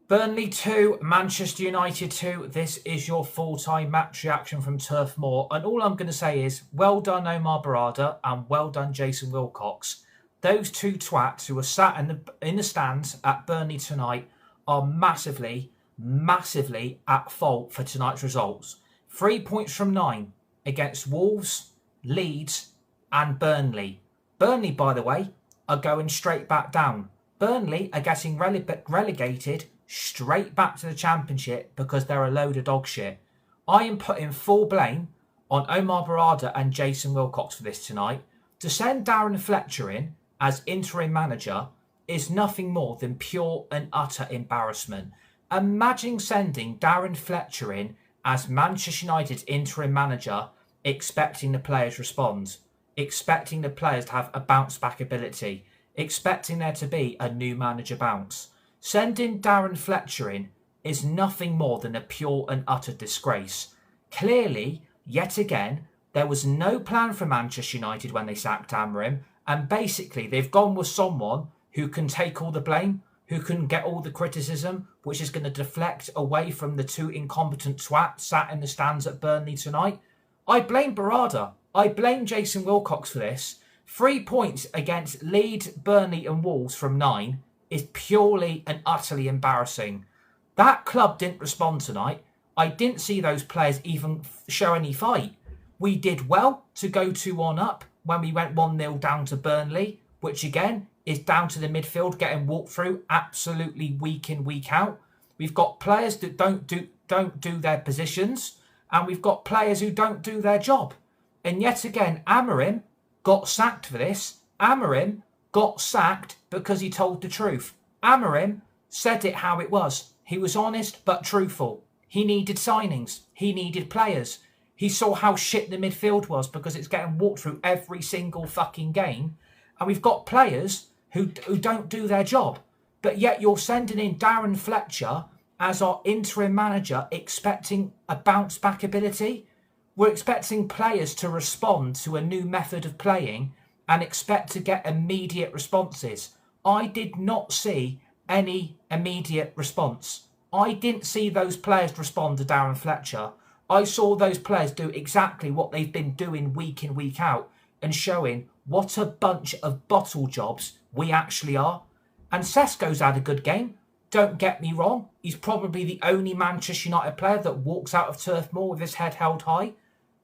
Burnley 2, Manchester United 2. This is your full-time match reaction from Turf Moor. And all I'm going to say is, well done Omar Barada and well done Jason Wilcox. Those two twats who are sat in the stands at Burnley tonight are massively at fault for tonight's results. 3 points from 9 against Wolves, Leeds and Burnley. Burnley, by the way, are going straight back down. Burnley are getting relegated straight back to the Championship because they're a load of dog shit. I am putting full blame on Omar Barada and Jason Wilcox for this tonight. To send Darren Fletcher in as interim manager is nothing more than pure and utter embarrassment. Imagine sending Darren Fletcher in as Manchester United's interim manager, expecting the players to respond, expecting the players to have a bounce back ability, expecting there to be a new manager bounce. Sending Darren Fletcher in is nothing more than a pure and utter disgrace. Clearly, yet again, there was no plan for Manchester United when they sacked Amorim, and basically they've gone with someone who can take all the blame, who can get all the criticism, which is going to deflect away from the two incompetent twats sat in the stands at Burnley tonight. I blame Barada. I blame Jason Wilcox for this. 3 points against Leeds, Burnley and Wolves from 9 is purely and utterly embarrassing. That club didn't respond tonight. I didn't see those players even show any fight. We did well to go 2-1 up when we went 1-0 down to Burnley, which again is down to the midfield getting walked through absolutely week in, week out. We've got players that don't do their positions, and we've got players who don't do their job. And yet again, Amorim got sacked for this. Amorim got sacked because he told the truth. Amorim said it how it was. He was honest but truthful. He needed signings. He needed players. He saw how shit the midfield was because it's getting walked through every single fucking game. And we've got players who don't do their job. But yet you're sending in Darren Fletcher as our interim manager expecting a bounce back ability. We're expecting players to respond to a new method of playing and expect to get immediate responses. I did not see any immediate response. I didn't see those players respond to Darren Fletcher. I saw those players do exactly what they've been doing week in, week out and showing what a bunch of bottle jobs we actually are. And Sesko's had a good game. Don't get me wrong. He's probably the only Manchester United player that walks out of Turf Moor with his head held high.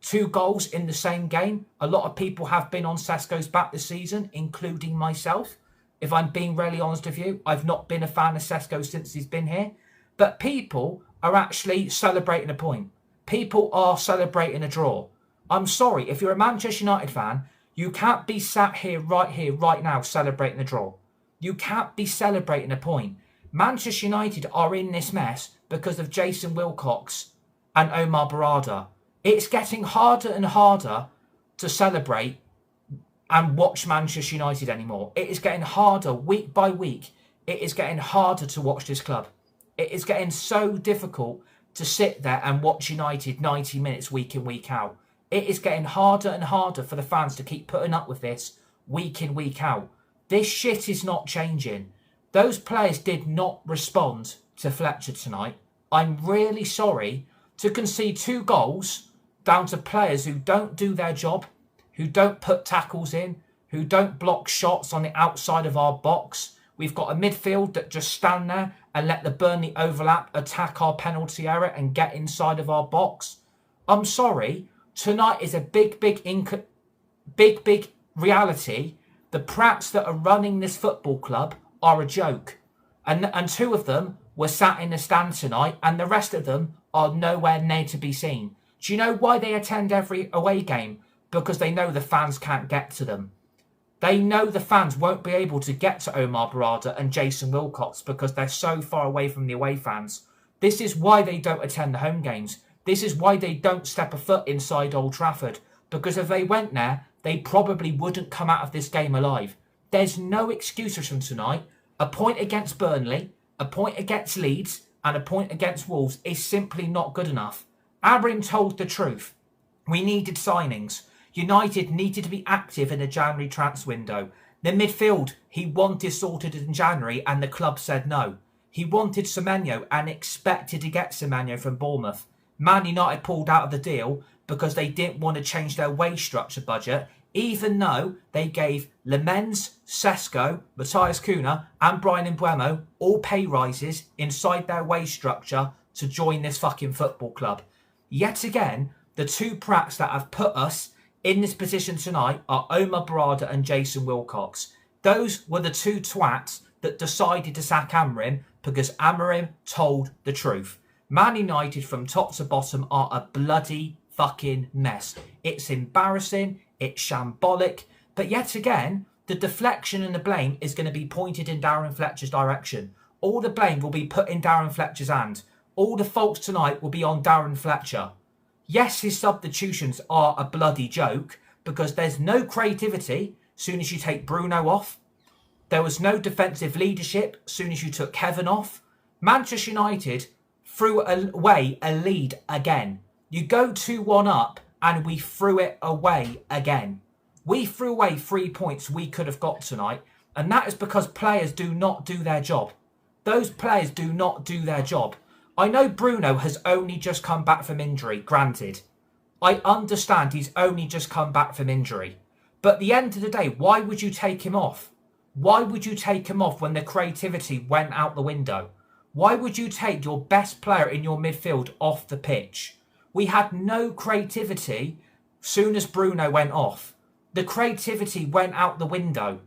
2 goals in the same game. A lot of people have been on Sesko's back this season, including myself. If I'm being really honest with you, I've not been a fan of Sesko since he's been here. But people are actually celebrating a point. People are celebrating a draw. I'm sorry, if you're a Manchester United fan, you can't be sat here, right now, celebrating a draw. You can't be celebrating a point. Manchester United are in this mess because of Jason Wilcox and Omar Barada. It's getting harder and harder to celebrate and watch Manchester United anymore. It is getting harder week by week. It is getting harder to watch this club. It is getting so difficult to sit there and watch United 90 minutes week in, week out. It is getting harder and harder for the fans to keep putting up with this week in, week out. This shit is not changing. Those players did not respond to Fletcher tonight. I'm really sorry to concede 2 goals down to players who don't do their job, who don't put tackles in, who don't block shots on the outside of our box. We've got a midfield that just stand there and let the Burnley overlap attack our penalty area and get inside of our box. I'm sorry, tonight is a big reality. The prats that are running this football club are a joke. And 2 of them were sat in the stand tonight and the rest of them are nowhere near to be seen. Do you know why they attend every away game? Because they know the fans can't get to them. They know the fans won't be able to get to Omar Barada and Jason Wilcox because they're so far away from the away fans. This is why they don't attend the home games. This is why they don't step a foot inside Old Trafford. Because if they went there, they probably wouldn't come out of this game alive. There's no excuses from tonight. A point against Burnley, a point against Leeds, and a point against Wolves is simply not good enough. Amorim told the truth. We needed signings. United needed to be active in the January transfer window. The midfield he wanted sorted in January and the club said no. He wanted Semenyo and expected to get Semenyo from Bournemouth. Man United pulled out of the deal because they didn't want to change their wage structure budget, even though they gave Lemens, Sesko, Matthias Cunha and Brian Mbeumo all pay rises inside their wage structure to join this fucking football club. Yet again, the two prats that have put us in this position tonight are Omar Barada and Jason Wilcox. Those were the two twats that decided to sack Amorim because Amorim told the truth. Man United from top to bottom are a bloody fucking mess. It's embarrassing, it's shambolic, but yet again, the deflection and the blame is going to be pointed in Darren Fletcher's direction. All the blame will be put in Darren Fletcher's hand. All the faults tonight will be on Darren Fletcher. Yes, his substitutions are a bloody joke because there's no creativity as soon as you take Bruno off. There was no defensive leadership as soon as you took Kevin off. Manchester United threw away a lead again. You go 2-1 up and we threw it away again. We threw away 3 points we could have got tonight, and that is because players do not do their job. Those players do not do their job. I know Bruno has only just come back from injury, granted. I understand he's only just come back from injury. But at the end of the day, why would you take him off? Why would you take him off when the creativity went out the window? Why would you take your best player in your midfield off the pitch? We had no creativity soon as Bruno went off. The creativity went out the window.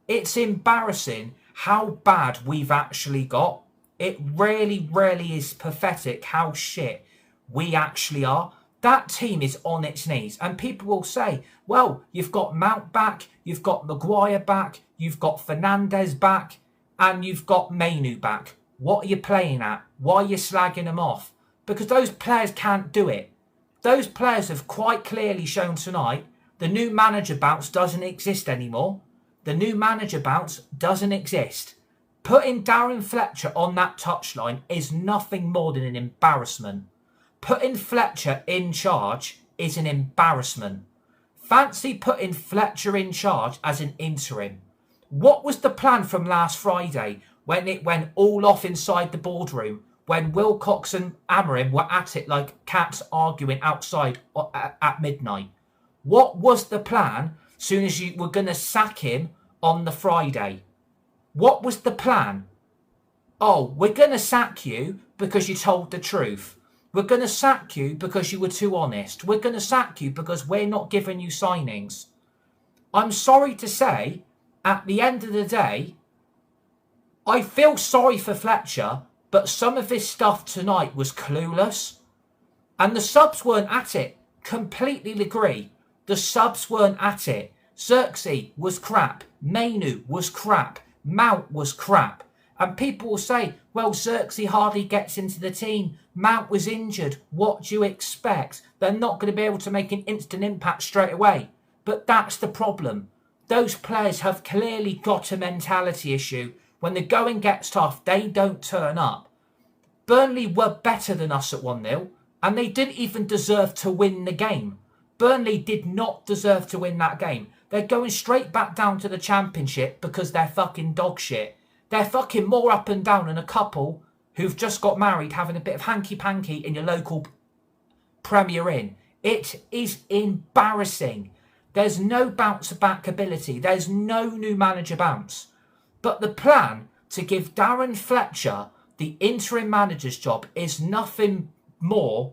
It's embarrassing how bad we've actually got. It really, really is pathetic how shit we actually are. That team is on its knees. And people will say, well, you've got Mount back, you've got Maguire back, you've got Fernandes back, and you've got Mainu back. What are you playing at? Why are you slagging them off? Because those players can't do it. Those players have quite clearly shown tonight the new manager bounce doesn't exist anymore. The new manager bounce doesn't exist. Putting Darren Fletcher on that touchline is nothing more than an embarrassment. Putting Fletcher in charge is an embarrassment. Fancy putting Fletcher in charge as an interim. What was the plan from last Friday when it went all off inside the boardroom, when Wilcox and Amorim were at it like cats arguing outside at midnight? What was the plan soon as you were going to sack him on the Friday? What was the plan? Oh, we're going to sack you because you told the truth. We're going to sack you because you were too honest. We're going to sack you because we're not giving you signings. I'm sorry to say, at the end of the day, I feel sorry for Fletcher, but some of his stuff tonight was clueless. And the subs weren't at it. Completely agree. The subs weren't at it. Xerxes was crap. Mainu was crap. Mount was crap. And people will say, well, Xerxes hardly gets into the team. Mount was injured. What do you expect? They're not going to be able to make an instant impact straight away. But that's the problem. Those players have clearly got a mentality issue. When the going gets tough, they don't turn up. Burnley were better than us at 1-0, and they didn't even deserve to win the game. Burnley did not deserve to win that game. They're going straight back down to the Championship because they're fucking dog shit. They're fucking more up and down than a couple who've just got married having a bit of hanky-panky in your local Premier Inn. It is embarrassing. There's no bounce-back ability. There's no new manager bounce. But the plan to give Darren Fletcher the interim manager's job is nothing more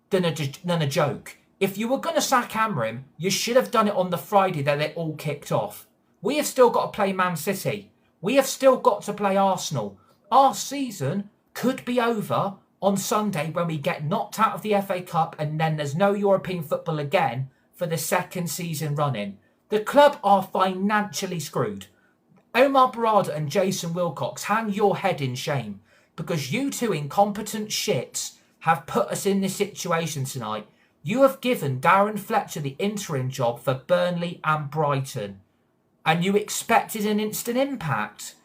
than a joke. If you were going to sack Amorim, you should have done it on the Friday that it all kicked off. We have still got to play Man City. We have still got to play Arsenal. Our season could be over on Sunday when we get knocked out of the FA Cup and then there's no European football again for the second season running. The club are financially screwed. Omar Barada and Jason Wilcox, hang your head in shame because you two incompetent shits have put us in this situation tonight. You have given Darren Fletcher the interim job for Burnley and Brighton, and you expected an instant impact.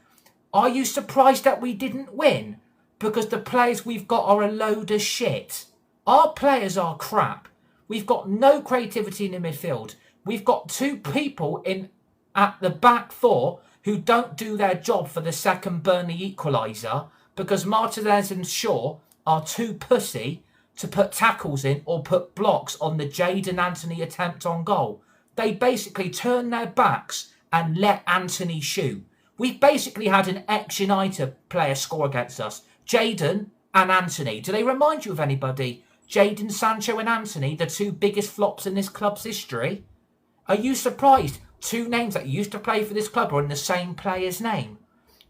Are you surprised that we didn't win? Because the players we've got are a load of shit. Our players are crap. We've got no creativity in the midfield. We've got two people in at the back four who don't do their job for the second Burnley equaliser because Martinez and Shaw are too pussy to put tackles in or put blocks on the Jadon Anthony attempt on goal. They basically turned their backs and let Anthony shoot. We've basically had an ex-United player score against us. Jadon and Anthony. Do they remind you of anybody? Jadon Sancho and Anthony, the two biggest flops in this club's history? Are you surprised two names that used to play for this club are in the same player's name?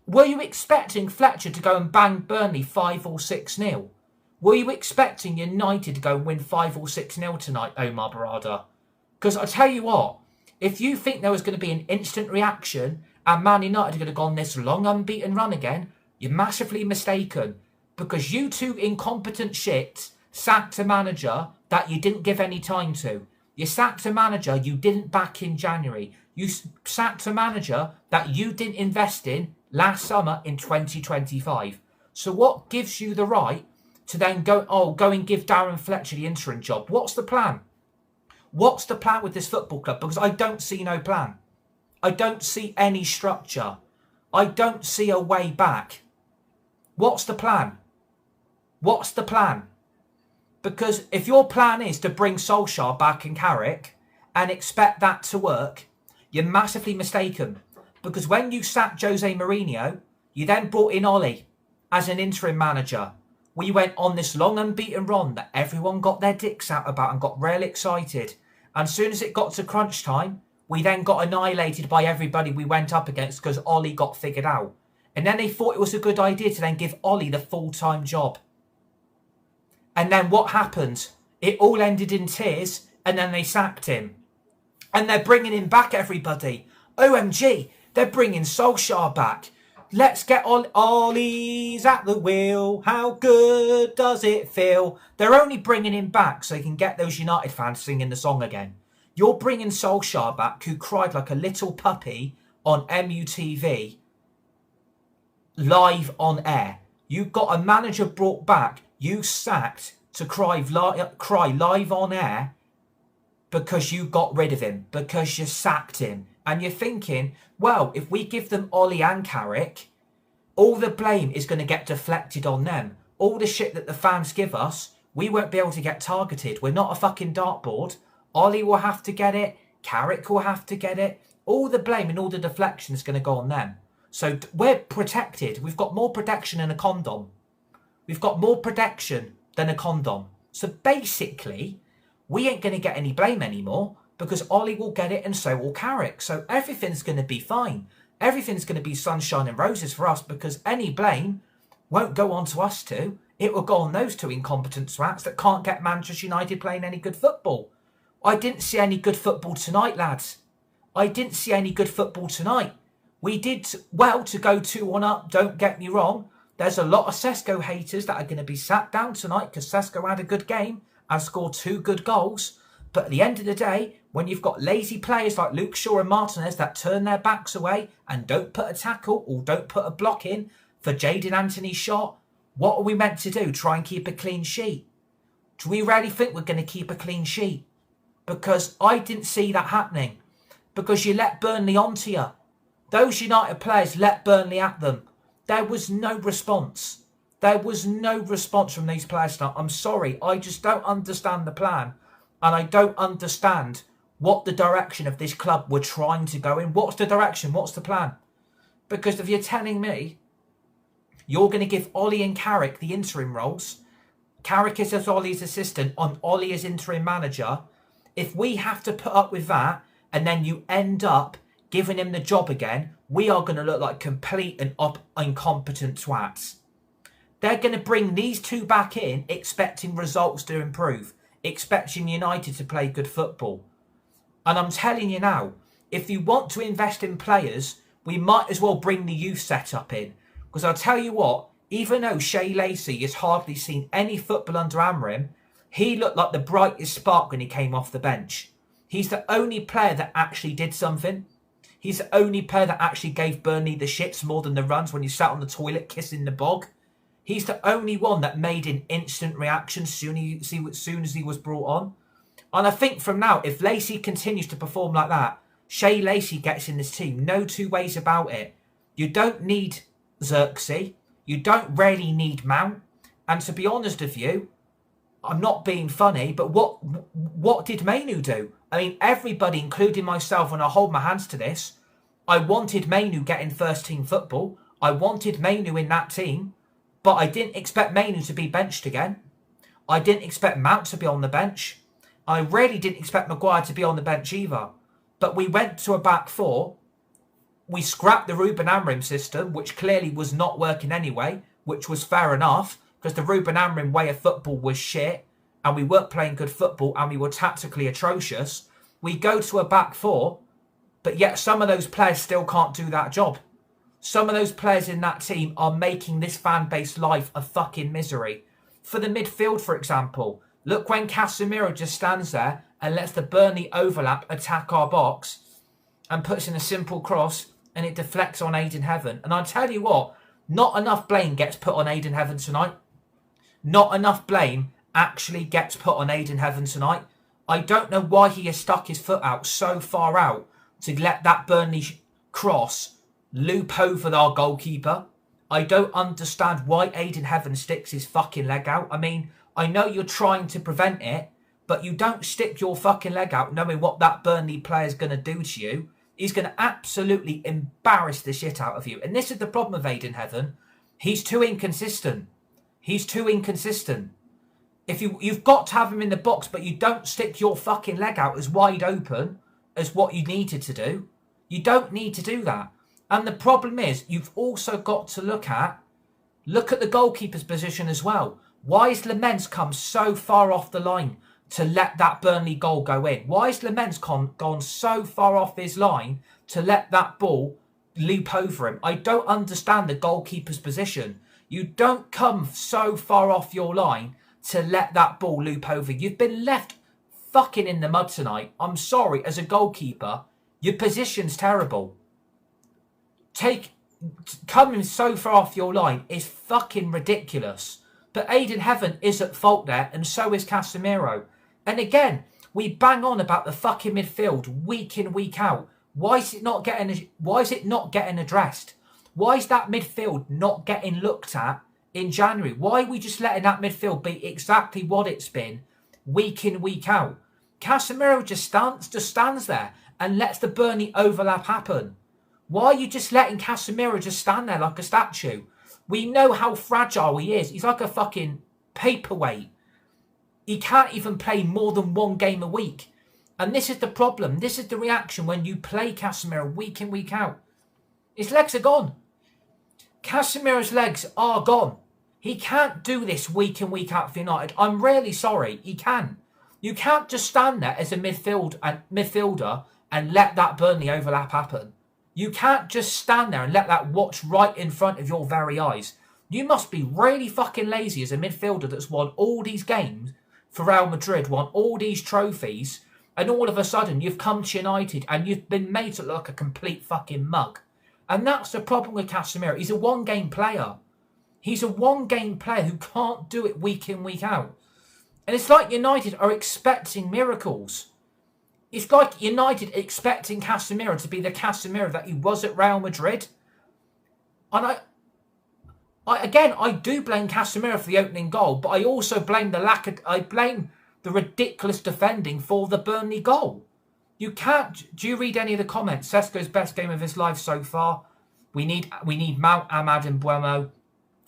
Were you expecting Fletcher to go and bang Burnley 5 or 6-0? Were you expecting United to go and win 5 or 6-0 tonight, Omar Barada? Because I tell you what, if you think there was going to be an instant reaction and Man United are going to go on this long unbeaten run again, you're massively mistaken. Because you two incompetent shits sacked a manager that you didn't give any time to. You sacked a manager you didn't back in January. You sacked a manager that you didn't invest in last summer in 2025. So what gives you the right to then go and give Darren Fletcher the interim job? What's the plan? What's the plan with this football club? Because I don't see no plan. I don't see any structure. I don't see a way back. What's the plan? What's the plan? Because if your plan is to bring Solskjaer back and Carrick and expect that to work, you're massively mistaken. Because when you sacked Jose Mourinho, you then brought in Ollie as an interim manager. We went on this long unbeaten run that everyone got their dicks out about and got real excited. And as soon as it got to crunch time, we then got annihilated by everybody we went up against because Ollie got figured out. And then they thought it was a good idea to then give Ollie the full-time job. And then what happened? It all ended in tears and then they sacked him. And they're bringing him back, everybody. OMG, they're bringing Solskjaer back. Let's get Ollie's at the wheel. How good does it feel? They're only bringing him back so they can get those United fans singing the song again. You're bringing Solskjaer back, who cried like a little puppy on MUTV live on air. You got a manager brought back, you sacked to cry live on air because you got rid of him, because you sacked him. And you're thinking, well, if we give them Ollie and Carrick, all the blame is going to get deflected on them. All the shit that the fans give us, we won't be able to get targeted. We're not a fucking dartboard. Ollie will have to get it. Carrick will have to get it. All the blame and all the deflection is going to go on them. So we're protected. We've got more protection than a condom. We've got more protection than a condom. So basically, we ain't going to get any blame anymore because Ollie will get it and so will Carrick. So everything's going to be fine. Everything's going to be sunshine and roses for us because any blame won't go on to us two. It will go on those two incompetent swats that can't get Manchester United playing any good football. I didn't see any good football tonight, lads. I didn't see any good football tonight. We did well to go 2-1 up, don't get me wrong. There's a lot of Sesko haters that are going to be sat down tonight because Sesko had a good game and scored 2 good goals. But at the end of the day, when you've got lazy players like Luke Shaw and Martinez that turn their backs away and don't put a tackle or don't put a block in for Jadon Anthony's shot, what are we meant to do? Try and keep a clean sheet? Do we really think we're going to keep a clean sheet? Because I didn't see that happening. Because you let Burnley onto you. Those United players let Burnley at them. There was no response. There was no response from these players tonight. I'm sorry. I just don't understand the plan. And I don't understand what the direction of this club were trying to go in. What's the direction? What's the plan? Because if you're telling me you're going to give Ollie and Carrick the interim roles, Carrick is as Ollie's assistant and Ollie as interim manager, if we have to put up with that and then you end up giving him the job again, we are going to look like complete and incompetent twats. They're going to bring these two back in expecting results to improve, expecting United to play good football. And I'm telling you now, if you want to invest in players, we might as well bring the youth setup in. Because I'll tell you what, even though Shea Lacey has hardly seen any football under Amrim, he looked like the brightest spark when he came off the bench. He's the only player that actually did something. He's the only player that actually gave Burnley the shits more than the runs when you sat on the toilet kissing the bog. He's the only one that made an instant reaction as soon as he was brought on. And I think from now, if Lacey continues to perform like that, Shea Lacey gets in this team. No two ways about it. You don't need Xerxes. You don't really need Mount. And to be honest with you, I'm not being funny, but what did Mainu do? I mean, everybody, including myself, and I hold my hands to this, I wanted Mainu getting first team football. I wanted Mainu in that team, but I didn't expect Mainu to be benched again. I didn't expect Mount to be on the bench. I really didn't expect Maguire to be on the bench either. But we went to a back four. We scrapped the Ruben Amorim system, which clearly was not working anyway, which was fair enough, because the Ruben Amorim way of football was shit, and we weren't playing good football, and we were tactically atrocious. We go to a back four, but yet some of those players still can't do that job. Some of those players in that team are making this fan base life a fucking misery. For the midfield, for example, look when Casemiro just stands there and lets the Burnley overlap attack our box and puts in a simple cross and it deflects on Aiden Heaven. And I tell you what, not enough blame gets put on Aiden Heaven tonight. Not enough blame actually gets put on Aiden Heaven tonight. I don't know why he has stuck his foot out so far out to let that Burnley cross loop over our goalkeeper. I don't understand why Aiden Heaven sticks his fucking leg out. I mean, I know you're trying to prevent it, but you don't stick your fucking leg out knowing what that Burnley player's going to do to you. He's going to absolutely embarrass the shit out of you. And this is the problem with Aiden Heaven. He's too inconsistent. He's too inconsistent. If you've got to have him in the box, but you don't stick your fucking leg out as wide open as what you needed to do. You don't need to do that. And the problem is, you've also got to look at the goalkeeper's position as well. Why has Lamens come so far off the line to let that Burnley goal go in? Why has Lamens gone so far off his line to let that ball loop over him? I don't understand the goalkeeper's position. You don't come so far off your line to let that ball loop over. You've been left fucking in the mud tonight. I'm sorry, as a goalkeeper, your position's terrible. Coming so far off your line is fucking ridiculous. But Aiden Heaven is at fault there, and so is Casemiro. And again, we bang on about the fucking midfield week in, week out. Why is it not getting addressed? Why is that midfield not getting looked at in January? Why are we just letting that midfield be exactly what it's been week in, week out? Casemiro just stands there and lets the Burnley overlap happen. Why are you just letting Casemiro just stand there like a statue? We know how fragile he is. He's like a fucking paperweight. He can't even play more than one game a week. And this is the problem. This is the reaction when you play Casemiro week in, week out. His legs are gone. Casemiro's legs are gone. He can't do this week in, week out for United. I'm really sorry. He can't. You can't just stand there as a midfielder and let that Burnley overlap happen. You can't just stand there and let that watch right in front of your very eyes. You must be really fucking lazy as a midfielder that's won all these games for Real Madrid, won all these trophies, and all of a sudden you've come to United and you've been made to look like a complete fucking mug. And that's the problem with Casemiro. He's a one-game player. He's a one-game player who can't do it week in, week out. And it's like United are expecting miracles. It's like United expecting Casemiro to be the Casemiro that he was at Real Madrid. And I do blame Casemiro for the opening goal, but I also blame the ridiculous defending for the Burnley goal. You can't. Do you read any of the comments? Sesko's best game of his life so far. We need Mount, Ahmad and Buemo.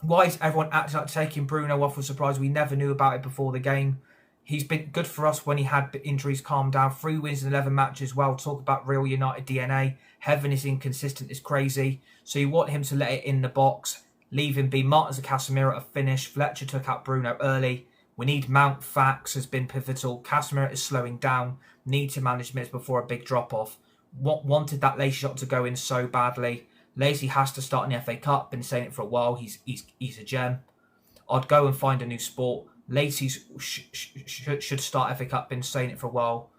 Why is everyone acting like taking Bruno off? Was surprised. We never knew about it before the game. He's been good for us when he had injuries calmed down. 3 wins in 11 matches. Well, talk about real United DNA. Heaven is inconsistent. It's crazy. So you want him to let it in the box. Leave him be. Martins and Casemiro at a finish. Fletcher took out Bruno early. We need Mount. Fax has been pivotal. Casemiro is slowing down. Need to manage minutes before a big drop-off. Wanted that Lacey shot to go in so badly. Lacey has to start in the FA Cup. Been saying it for a while. He's a gem. I'd go and find a new sport. Lacey should start FA Cup. Been saying it for a while.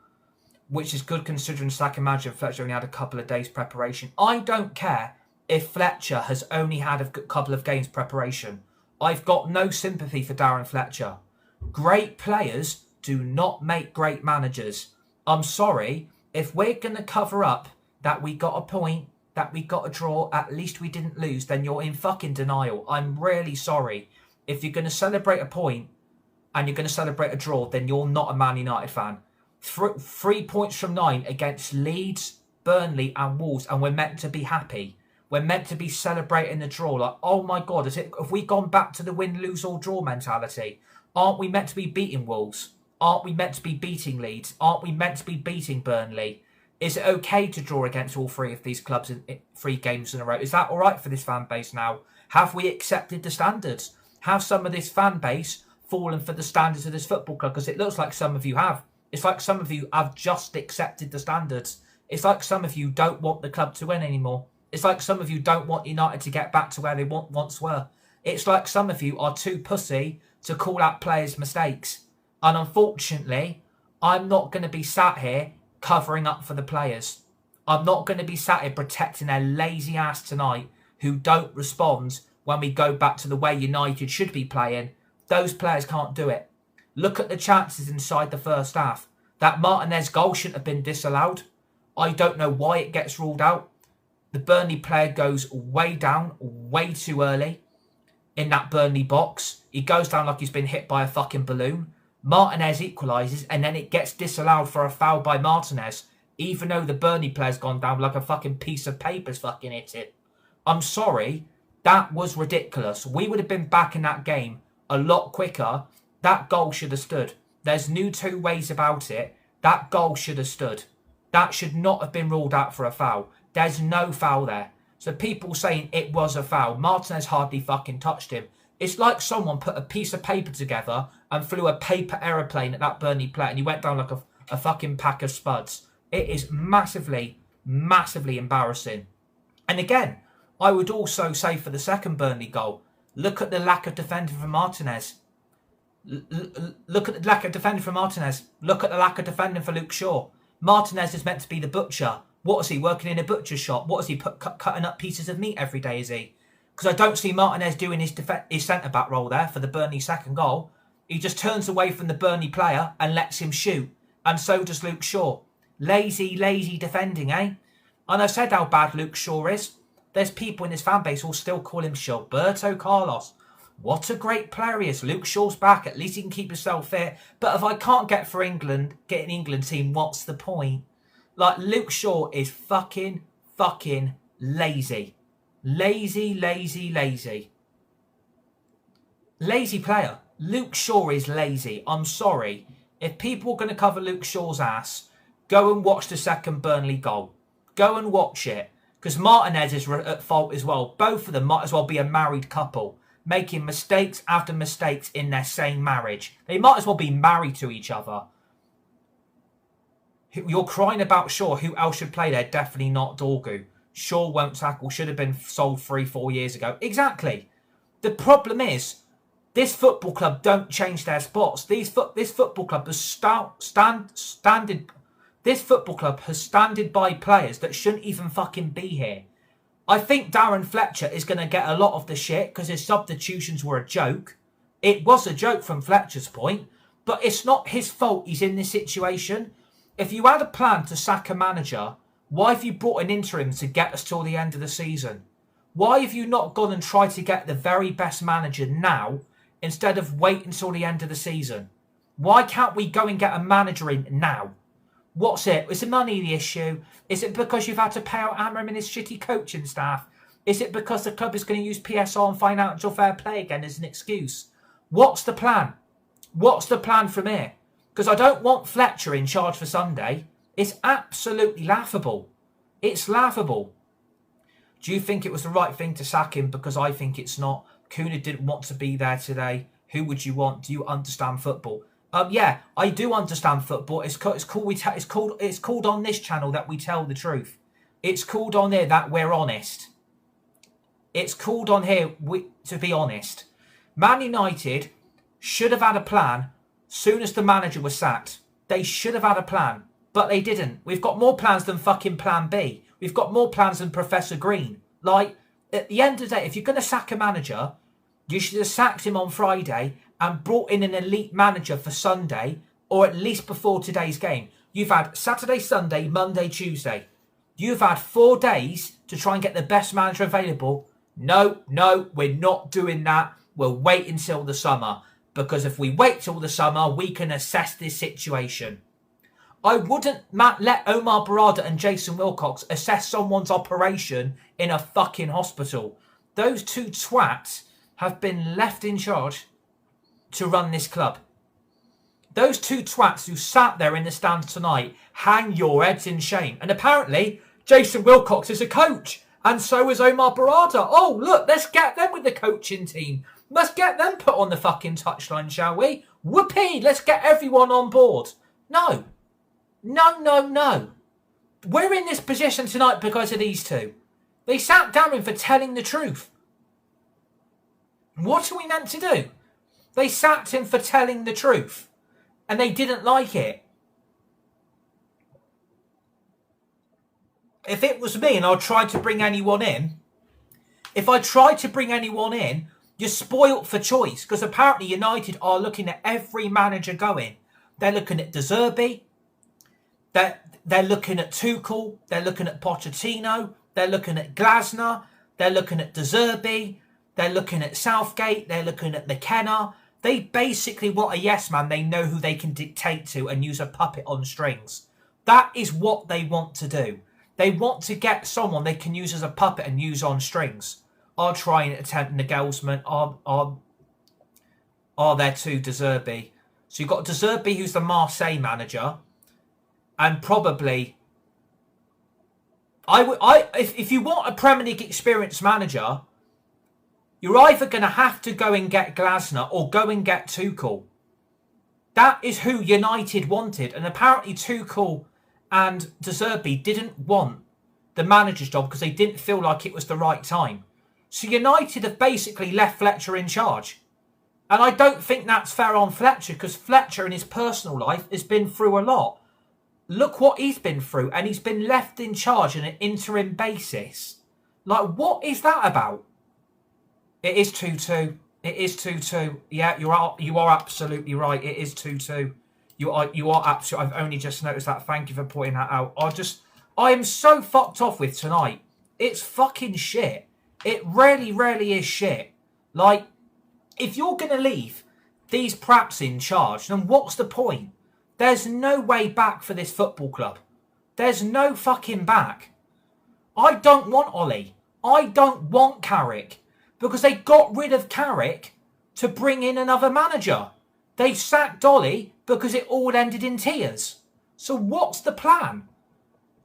Which is good considering Saka manager Fletcher only had a couple of days preparation. I don't care if Fletcher has only had a couple of games preparation. I've got no sympathy for Darren Fletcher. Great players do not make great managers. I'm sorry, if we're going to cover up that we got a point, that we got a draw, at least we didn't lose, then you're in fucking denial. I'm really sorry. If you're going to celebrate a point and you're going to celebrate a draw, then you're not a Man United fan. 3 points from 9 against Leeds, Burnley and Wolves, and we're meant to be happy. We're meant to be celebrating the draw. Like, oh my God, have we gone back to the win, lose or draw mentality? Aren't we meant to be beating Wolves? Aren't we meant to be beating Leeds? Aren't we meant to be beating Burnley? Is it okay to draw against all 3 of these clubs in 3 games in a row? Is that all right for this fan base now? Have we accepted the standards? Have some of this fan base fallen for the standards of this football club? Because it looks like some of you have. It's like some of you have just accepted the standards. It's like some of you don't want the club to win anymore. It's like some of you don't want United to get back to where they once were. It's like some of you are too pussy to call out players' mistakes. And unfortunately, I'm not going to be sat here covering up for the players. I'm not going to be sat here protecting their lazy ass tonight who don't respond when we go back to the way United should be playing. Those players can't do it. Look at the chances inside the first half. That Martinez goal shouldn't have been disallowed. I don't know why it gets ruled out. The Burnley player goes way down, way too early in that Burnley box. He goes down like he's been hit by a fucking balloon. Martinez equalises and then it gets disallowed for a foul by Martinez, even though the Burnley player's gone down like a fucking piece of paper's fucking hit it. I'm sorry, that was ridiculous. We would have been back in that game a lot quicker. That goal should have stood. There's no two ways about it. That goal should have stood. That should not have been ruled out for a foul. There's no foul there. So people saying it was a foul, Martinez hardly fucking touched him. It's like someone put a piece of paper together and flew a paper aeroplane at that Burnley player and he went down like a fucking pack of spuds. It is massively, massively embarrassing. And again, I would also say for the second Burnley goal, look at the lack of defending from Martinez. Look at the lack of defending from Martinez. Look at the lack of defending for Luke Shaw. Martinez is meant to be the butcher. What is he, working in a butcher's shop? What is he, cutting up pieces of meat every day, is he? Because I don't see Martinez doing his centre-back role there for the Burnley second goal. He just turns away from the Burnley player and lets him shoot. And so does Luke Shaw. Lazy, lazy defending, eh? And I said how bad Luke Shaw is. There's people in his fan base who will still call him Gilberto Carlos. What a great player he is. Luke Shaw's back. At least he can keep himself fit. But if I can't get an England team, what's the point? Like, Luke Shaw is fucking lazy. Lazy, lazy, lazy. Lazy player. Luke Shaw is lazy. I'm sorry. If people are going to cover Luke Shaw's ass, go and watch the second Burnley goal. Go and watch it. Because Martinez is at fault as well. Both of them might as well be a married couple, making mistakes after mistakes in their same marriage. They might as well be married to each other. You're crying about Shaw. Who else should play there? Definitely not Dorgu. Shaw won't tackle. Should have been sold 3-4 years ago. Exactly. The problem is, this football club don't change their spots. This football club has standed by players that shouldn't even fucking be here. I think Darren Fletcher is going to get a lot of the shit because his substitutions were a joke. It was a joke from Fletcher's point, but it's not his fault he's in this situation. If you had a plan to sack a manager, why have you brought an interim to get us till the end of the season? Why have you not gone and tried to get the very best manager now instead of wait until the end of the season? Why can't we go and get a manager in now? What's it? Is the money the issue? Is it because you've had to pay out Amram and his shitty coaching staff? Is it because the club is going to use PSR and financial fair play again as an excuse? What's the plan? What's the plan from here? Because I don't want Fletcher in charge for Sunday. It's absolutely laughable. It's laughable. Do you think it was the right thing to sack him? Because I think it's not. Kuna didn't want to be there today. Who would you want? Do you understand football? Yeah, I do understand football. It's called on this channel that we tell the truth. It's called on here that we're honest. It's called on here to be honest. Man United should have had a plan soon as the manager was sacked. They should have had a plan, but they didn't. We've got more plans than fucking Plan B. We've got more plans than Professor Green. Like, at the end of the day, if you're going to sack a manager, you should have sacked him on Friday and brought in an elite manager for Sunday, or at least before today's game. You've had Saturday, Sunday, Monday, Tuesday. You've had 4 days to try and get the best manager available. No, we're not doing that. We'll wait until the summer. Because if we wait till the summer, we can assess this situation. I wouldn't let Omar Barada and Jason Wilcox assess someone's operation in a fucking hospital. Those two twats have been left in charge to run this club. Those two twats who sat there in the stands tonight, hang your heads in shame. And apparently, Jason Wilcox is a coach. And so is Omar Barada. Oh, look, let's get them with the coaching team. Let's get them put on the fucking touchline, shall we? Whoopee, let's get everyone on board. No. We're in this position tonight because of these two. They sat down for telling the truth. What are we meant to do? They sacked him for telling the truth. And they didn't like it. If it was me and I tried to bring anyone in, you're spoilt for choice. Because apparently United are looking at every manager going. They're looking at De Zerbi. They're looking at Tuchel. They're looking at Pochettino. They're looking at Glasner. They're looking at De Zerbi. They're looking at Southgate. They're looking at McKenna. They basically want a yes man they know who they can dictate to and use a puppet on strings. That is what they want to do. They want to get someone they can use as a puppet and use on strings. I'll try and attempt Nagelsmann. Are there two De Zerbi? So you've got De Zerbi, who's the Marseille manager. And probably... if you want a Premier League experienced manager... You're either going to have to go and get Glasner or go and get Tuchel. That is who United wanted. And apparently Tuchel and De Zerbi didn't want the manager's job because they didn't feel like it was the right time. So United have basically left Fletcher in charge. And I don't think that's fair on Fletcher because Fletcher in his personal life has been through a lot. Look what he's been through. And he's been left in charge on an interim basis. Like, what is that about? It is 2-2. It is 2-2. Yeah, you are absolutely right. It is 2-2. You are absolutely... I've only just noticed that. Thank you for pointing that out. I am so fucked off with tonight. It's fucking shit. It really is shit. Like, if you're going to leave these praps in charge, then what's the point? There's no way back for this football club. There's no fucking back. I don't want Ollie. I don't want Carrick. Because they got rid of Carrick to bring in another manager. They sacked Ollie because it all ended in tears. So what's the plan?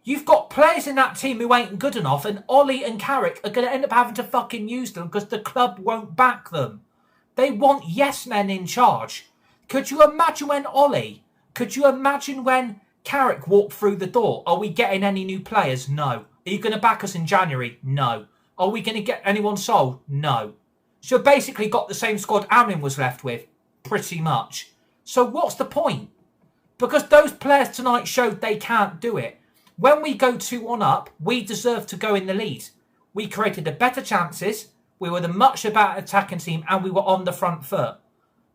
You've got players in that team who ain't good enough and Ollie and Carrick are going to end up having to fucking use them because the club won't back them. They want yes men in charge. Could you imagine when Carrick walked through the door? Are we getting any new players? No. Are you going to back us in January? No. Are we going to get anyone sold? No. So basically got the same squad Amrin was left with. Pretty much. So what's the point? Because those players tonight showed they can't do it. When we go 2-1 up, we deserve to go in the lead. We created the better chances. We were the much better attacking team and we were on the front foot.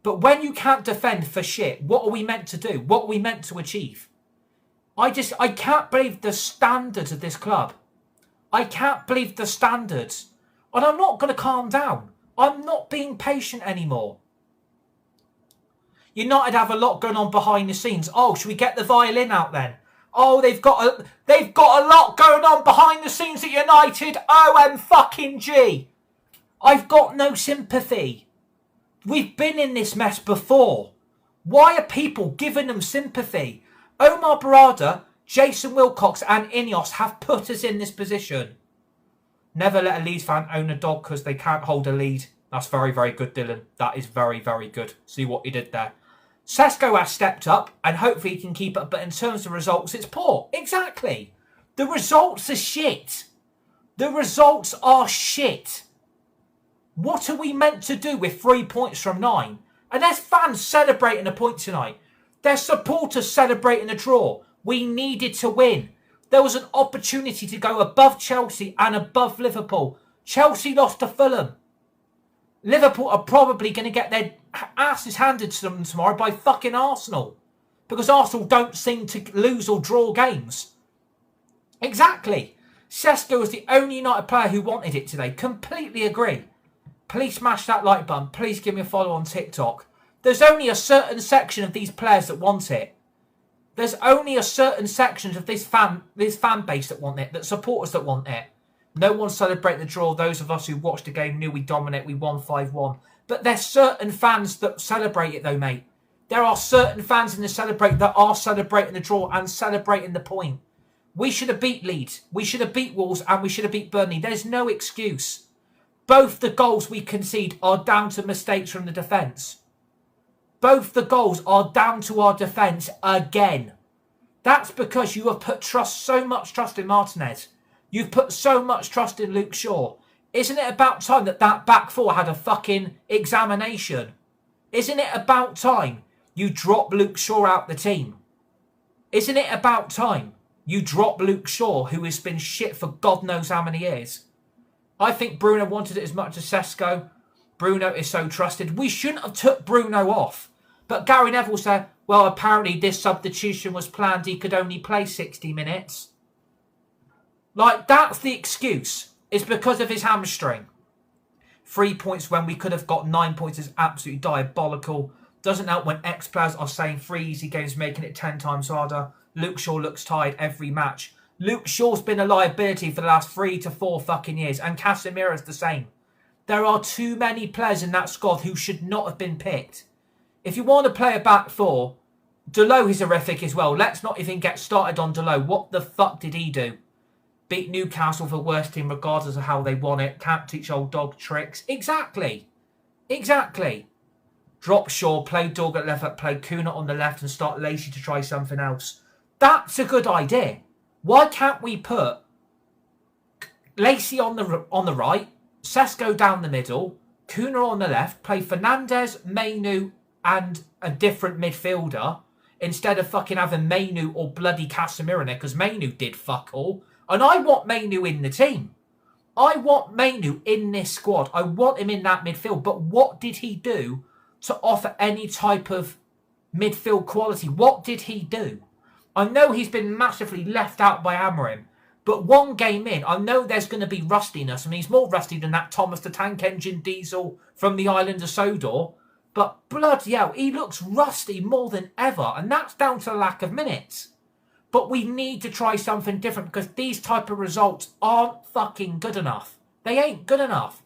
But when you can't defend for shit, what are we meant to do? What are we meant to achieve? I can't believe the standards of this club. I can't believe the standards. And I'm not going to calm down. I'm not being patient anymore. United have a lot going on behind the scenes. Oh, should we get the violin out then? Oh, they've got a lot going on behind the scenes at United. OMG. I've got no sympathy. We've been in this mess before. Why are people giving them sympathy? Omar Barada, Jason Wilcox and Ineos have put us in this position. Never let a Leeds fan own a dog because they can't hold a lead. That's very good, Dylan. That is very good. See what he did there. Sesko has stepped up and hopefully he can keep it. But in terms of results, it's poor. Exactly. The results are shit. The results are shit. What are we meant to do with 3 points from 9? And there's fans celebrating a point tonight. There's supporters celebrating a draw. We needed to win. There was an opportunity to go above Chelsea and above Liverpool. Chelsea lost to Fulham. Liverpool are probably going to get their asses handed to them tomorrow by fucking Arsenal. because Arsenal don't seem to lose or draw games. Exactly. Sesko was the only United player who wanted it today. Completely agree. Please smash that like button. Please give me a follow on TikTok. There's only a certain section of these players that want it. There's only a certain section of this fan base that want it, that supporters that want it. No one celebrating the draw. Those of us who watched the game knew we dominate. We won 5-1. But there's certain fans that celebrate it though, mate. There are certain fans in the celebrate that are celebrating the draw and celebrating the point. We should have beat Leeds. We should have beat Wolves and we should have beat Burnley. There's no excuse. Both the goals we concede are down to mistakes from the defence. Both the goals are down to our defence again. That's because you have put so much trust in Martinez. You've put so much trust in Luke Shaw. Isn't it about time that back four had a fucking examination? Isn't it about time you drop Luke Shaw out the team? Isn't it about time you drop Luke Shaw, who has been shit for God knows how many years? I think Bruno wanted it as much as Sesko. Bruno is so trusted. We shouldn't have took Bruno off. But Gary Neville said, well, apparently this substitution was planned. He could only play 60 minutes. Like, that's the excuse. It's because of his hamstring. 3 points when we could have got 9 points is absolutely diabolical. Doesn't help when ex-players are saying 3 easy games, making it 10 times harder. Luke Shaw looks tired every match. Luke Shaw's been a liability for the last 3 to 4 fucking years. And Casemiro's the same. There are too many players in that squad who should not have been picked. If you want to play a back four, Delo is horrific as well. Let's not even get started on Delo. What the fuck did he do? Beat Newcastle for worst team regardless of how they won it. Can't teach old dog tricks. Exactly. Exactly. Drop Shaw, play Dog at left, play Kuna on the left and start Lacey to try something else. That's a good idea. Why can't we put Lacey on the right, Sesko down the middle, Kuna on the left, play Fernandez, Mainu and a different midfielder instead of fucking having Mainu or bloody Casemiro in there, because Mainu did fuck all. And I want Mainu in the team. I want Mainu in this squad. I want him in that midfield. But what did he do to offer any type of midfield quality? What did he do? I know he's been massively left out by Amorim. But one game in, I know there's going to be rustiness. I mean, he's more rusty than that Thomas the Tank Engine diesel from the island of Sodor. But bloody hell, he looks rusty more than ever. And that's down to the lack of minutes. But we need to try something different because these type of results aren't fucking good enough. They ain't good enough.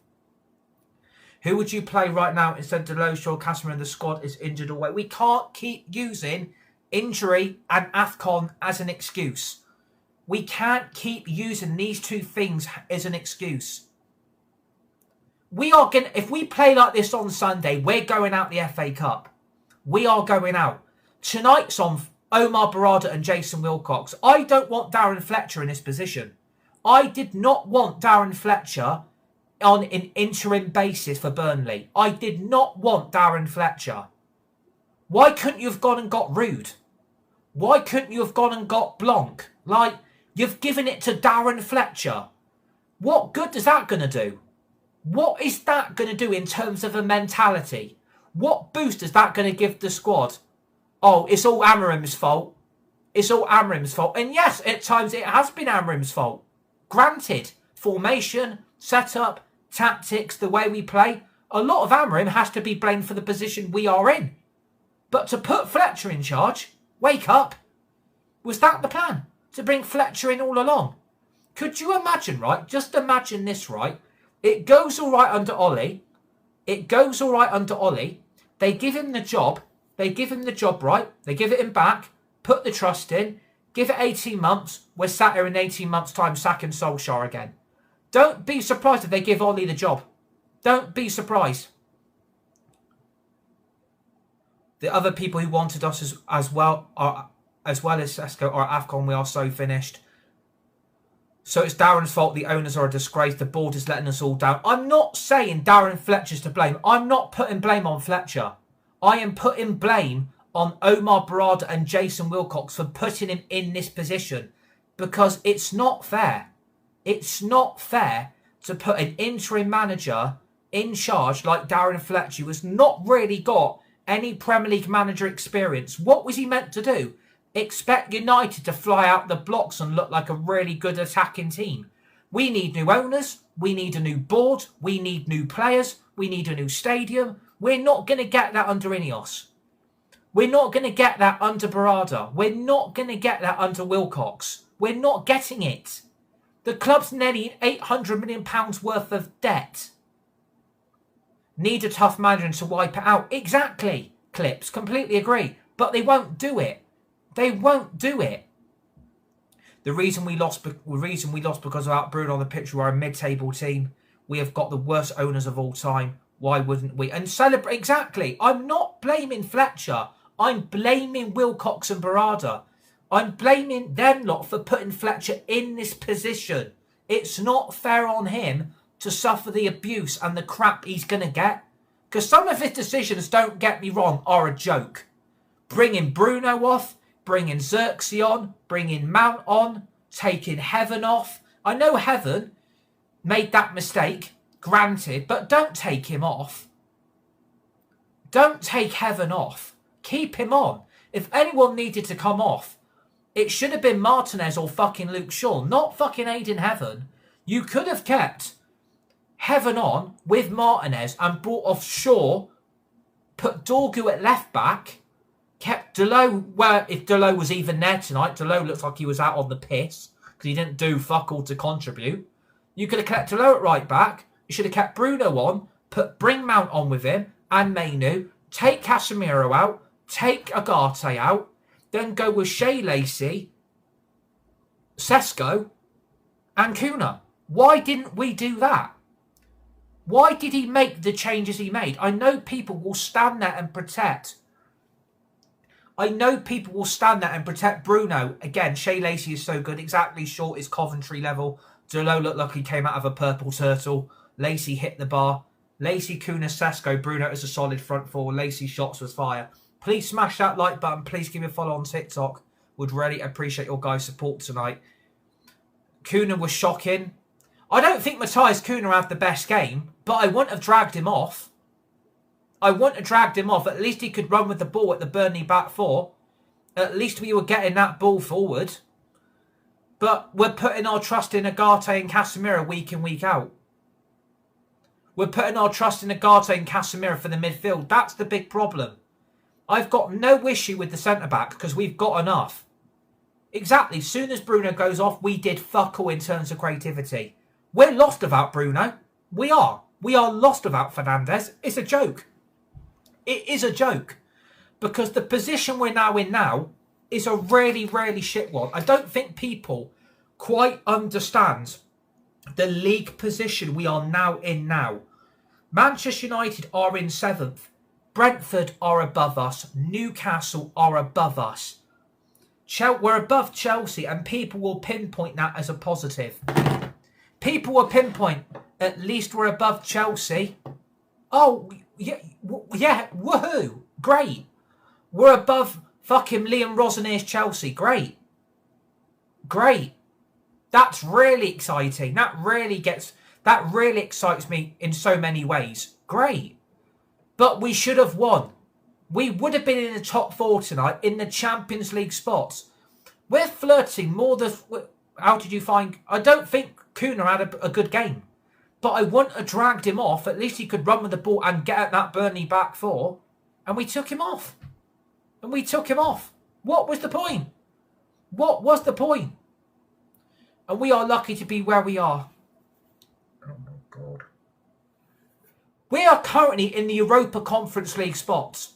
Who would you play right now instead of Delo? Shaw, Casemiro in the squad is injured away. We can't keep using injury and AFCON as an excuse. We can't keep using these two things as an excuse. We are going if we play like this on Sunday, we're going out the FA Cup. We are going out. Tonight's on Omar Barada and Jason Wilcox. I don't want Darren Fletcher in this position. I did not want Darren Fletcher on an interim basis for Burnley. I did not want Darren Fletcher. Why couldn't you have gone and got Rude? Why couldn't you have gone and got Blanc? Like, you've given it to Darren Fletcher. What good is that going to do? What is that going to do in terms of a mentality? What boost is that going to give the squad? Oh, it's all Amorim's fault. It's all Amorim's fault. And yes, at times it has been Amorim's fault. Granted, formation, setup, tactics, the way we play, a lot of Amorim has to be blamed for the position we are in. But to put Fletcher in charge, wake up. Was that the plan? To bring Fletcher in all along? Could you imagine, right? Just imagine this, right? It goes all right under Ollie. It goes all right under Ollie. They give him the job. They give him the job, right? They give it him back. Put the trust in. Give it 18 months. We're sat here in 18 months' time sacking Solskjaer again. Don't be surprised if they give Ollie the job. Don't be surprised. The other people who wanted us as well as Sesko or AFCON, we are so finished. So it's Darren's fault. The owners are a disgrace. The board is letting us all down. I'm not saying Darren Fletcher's to blame. I'm not putting blame on Fletcher. I am putting blame on Omar Barada and Jason Wilcox for putting him in this position. Because it's not fair. It's not fair to put an interim manager in charge like Darren Fletcher, who has not really got any Premier League manager experience, what was he meant to do? Expect United to fly out the blocks and look like a really good attacking team. We need new owners. We need a new board. We need new players. We need a new stadium. We're not going to get that under Ineos. We're not going to get that under Barada. We're not going to get that under Wilcox. We're not getting it. The club's nearly £800 million worth of debt. Need a tough manager to wipe it out. Exactly, Clips. Completely agree. But they won't do it. They won't do it. The reason we lost because of out Bruno on the pitch, we're a mid-table team. We have got the worst owners of all time. Why wouldn't we? And celebrate. Exactly. I'm not blaming Fletcher. I'm blaming Wilcox and Barada. I'm blaming them lot for putting Fletcher in this position. It's not fair on him to suffer the abuse and the crap he's going to get. Because some of his decisions, don't get me wrong, are a joke. Bringing Bruno off, bringing Xerxes on, bringing Mount on, taking Heaven off. I know Heaven made that mistake, granted, but don't take him off. Don't take Heaven off. Keep him on. If anyone needed to come off, it should have been Martinez or fucking Luke Shaw, not fucking Aiden Heaven. You could have kept Heaven on with Martinez and brought off Shaw, put Dorgu at left back, kept Delo where, if Delo was even there tonight, Delo looks like he was out on the piss because he didn't do fuck all to contribute. You could have kept Delo at right back. You should have kept Bruno on, bring Mount on with him and Mainu, take Casemiro out, take Agate out, then go with Shea Lacey, Sesko and Kuna. Why didn't we do that? Why did he make the changes he made? I know people will stand there and protect. Bruno. Again, Shea Lacey is so good. Exactly short is Coventry level. Delo looked like he came out of a purple turtle. Lacey hit the bar. Lacey, Kuna, Sesko, Bruno is a solid front four. Lacey shots was fire. Please smash that like button. Please give me a follow on TikTok. Would really appreciate your guys' support tonight. Kuna was shocking. I don't think Matthias Kuna had the best game, but I wouldn't have dragged him off. At least he could run with the ball at the Burnley back four. At least we were getting that ball forward. But we're putting our trust in Agate and Casemiro week in, week out. We're putting our trust in Agate and Casemiro for the midfield. That's the big problem. I've got no issue with the centre-back because we've got enough. Exactly. As soon as Bruno goes off, we did fuck all in terms of creativity. We're lost without Bruno. We are. We are lost without Fernandes. It's a joke. It is a joke. Because the position we're now in now is a really, really shit one. I don't think people quite understand the league position we are now in now. Manchester United are in 7th. Brentford are above us. Newcastle are above us. We're above Chelsea and people will pinpoint that as a positive. People will pinpoint, at least we're above Chelsea. Oh, yeah, woohoo, great. We're above fucking Liam Roseneer's Chelsea, great. That's really exciting. That really excites me in so many ways. Great. But we should have won. We would have been in the top 4 tonight in the Champions League spots. We're flirting more than... How did you find... I don't think Kuna had a good game. But I wouldn't have dragged him off. At least he could run with the ball and get at that Burnley back four. And we took him off. What was the point? And we are lucky to be where we are. Oh my God. We are currently in the Europa Conference League spots.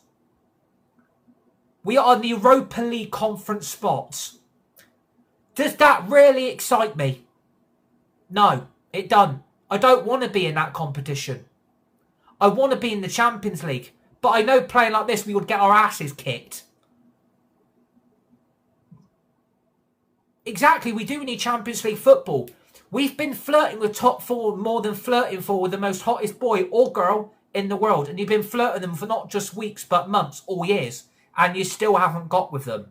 We are in the Europa League Conference spots. Does that really excite me? No, it doesn't. I don't want to be in that competition. I want to be in the Champions League. But I know playing like this, we would get our asses kicked. Exactly, we do need Champions League football. We've been flirting with top 4 more than flirting for with the most hottest boy or girl in the world. And you've been flirting them for not just weeks, but months or years. And you still haven't got with them.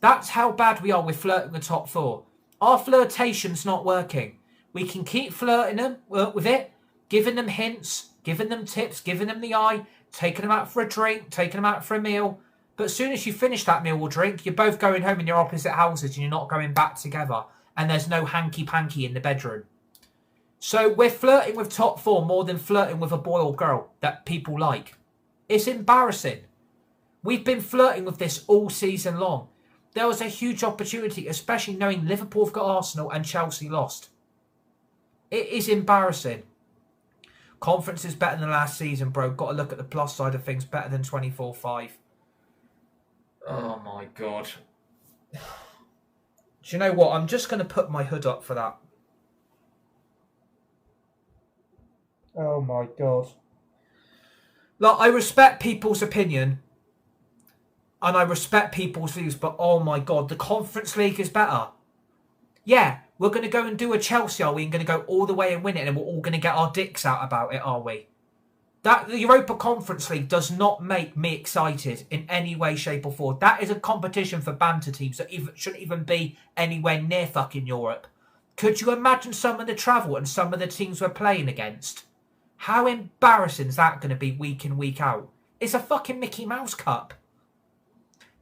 That's how bad we are with flirting with top 4. Our flirtation's not working. We can keep flirting them with it, giving them hints, giving them tips, giving them the eye, taking them out for a drink, taking them out for a meal. But as soon as you finish that meal or drink, you're both going home in your opposite houses and you're not going back together. And there's no hanky-panky in the bedroom. So we're flirting with top four more than flirting with a boy or girl that people like. It's embarrassing. We've been flirting with this all season long. There was a huge opportunity, especially knowing Liverpool have got Arsenal and Chelsea lost. It is embarrassing. Conference is better than last season, bro. Got to look at the plus side of things. Better than 24-5. Oh, my God. Do you know what? I'm just going to put my hood up for that. Oh, my God. Look, I respect people's opinion. And I respect people's views. But, oh, my God, the Conference League is better. Yeah, we're going to go and do a Chelsea, are we? And going to go all the way and win it. And we're all going to get our dicks out about it, are we? That the Europa Conference League does not make me excited in any way, shape or form. That is a competition for banter teams that shouldn't even be anywhere near fucking Europe. Could you imagine some of the travel and some of the teams we're playing against? How embarrassing is that going to be week in, week out? It's a fucking Mickey Mouse Cup.